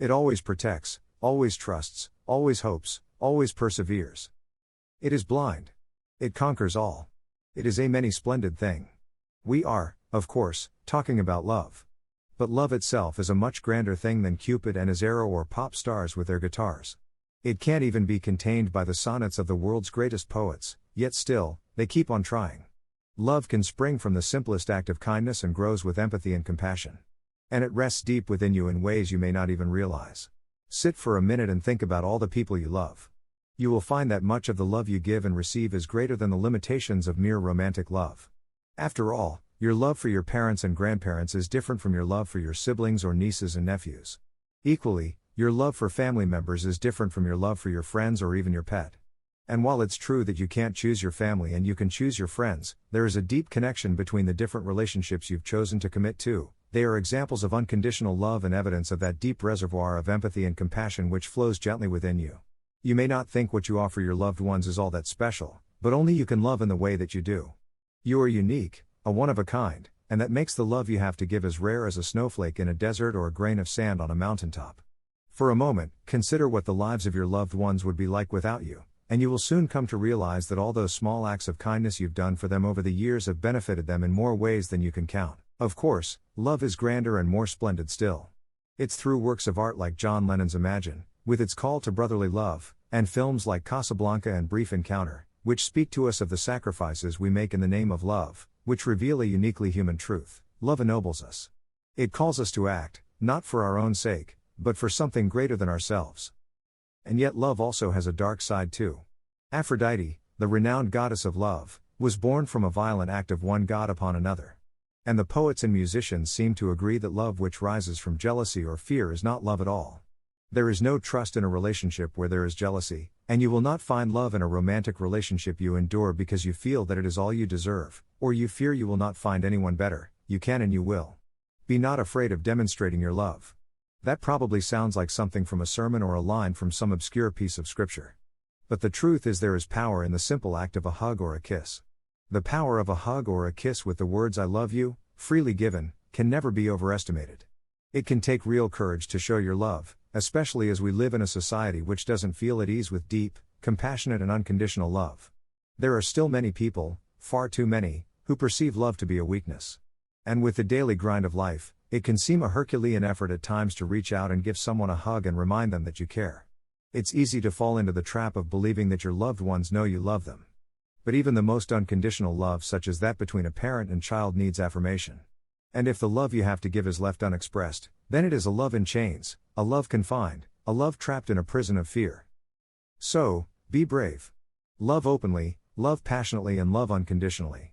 It always protects, always trusts, always hopes, always perseveres. It is blind. It conquers all. It is a many splendid thing. We are, of course, talking about love. But love itself is a much grander thing than Cupid and his arrow or pop stars with their guitars. It can't even be contained by the sonnets of the world's greatest poets, yet still, they keep on trying. Love can spring from the simplest act of kindness and grows with empathy and compassion. And it rests deep within you in ways you may not even realize. Sit for a minute and think about all the people you love. You will find that much of the love you give and receive is greater than the limitations of mere romantic love. After all, your love for your parents and grandparents is different from your love for your siblings or nieces and nephews. Equally, your love for family members is different from your love for your friends or even your pet. And while it's true that you can't choose your family and you can choose your friends, there is a deep connection between the different relationships you've chosen to commit to. They are examples of unconditional love and evidence of that deep reservoir of empathy and compassion which flows gently within you. You may not think what you offer your loved ones is all that special, but only you can love in the way that you do. You are unique, a one of a kind, and that makes the love you have to give as rare as a snowflake in a desert or a grain of sand on a mountaintop. For a moment, consider what the lives of your loved ones would be like without you, and you will soon come to realize that all those small acts of kindness you've done for them over the years have benefited them in more ways than you can count. Of course, love is grander and more splendid still. It's through works of art like John Lennon's Imagine, with its call to brotherly love, and films like Casablanca and Brief Encounter, which speak to us of the sacrifices we make in the name of love, which reveal a uniquely human truth. Love ennobles us. It calls us to act, not for our own sake, but for something greater than ourselves. And yet love also has a dark side too. Aphrodite, the renowned goddess of love, was born from a violent act of one god upon another. And the poets and musicians seem to agree that love which rises from jealousy or fear is not love at all. There is no trust in a relationship where there is jealousy, and you will not find love in a romantic relationship you endure because you feel that it is all you deserve, or you fear you will not find anyone better. You can and you will. Be not afraid of demonstrating your love. That probably sounds like something from a sermon or a line from some obscure piece of scripture. But the truth is there is power in the simple act of a hug or a kiss. The power of a hug or a kiss with the words "I love you," freely given, can never be overestimated. It can take real courage to show your love, especially as we live in a society which doesn't feel at ease with deep, compassionate and unconditional love. There are still many people, far too many, who perceive love to be a weakness. And with the daily grind of life, it can seem a Herculean effort at times to reach out and give someone a hug and remind them that you care. It's easy to fall into the trap of believing that your loved ones know you love them. But even the most unconditional love such as that between a parent and child needs affirmation. And if the love you have to give is left unexpressed, then it is a love in chains, a love confined, a love trapped in a prison of fear. So, be brave. Love openly, love passionately and love unconditionally.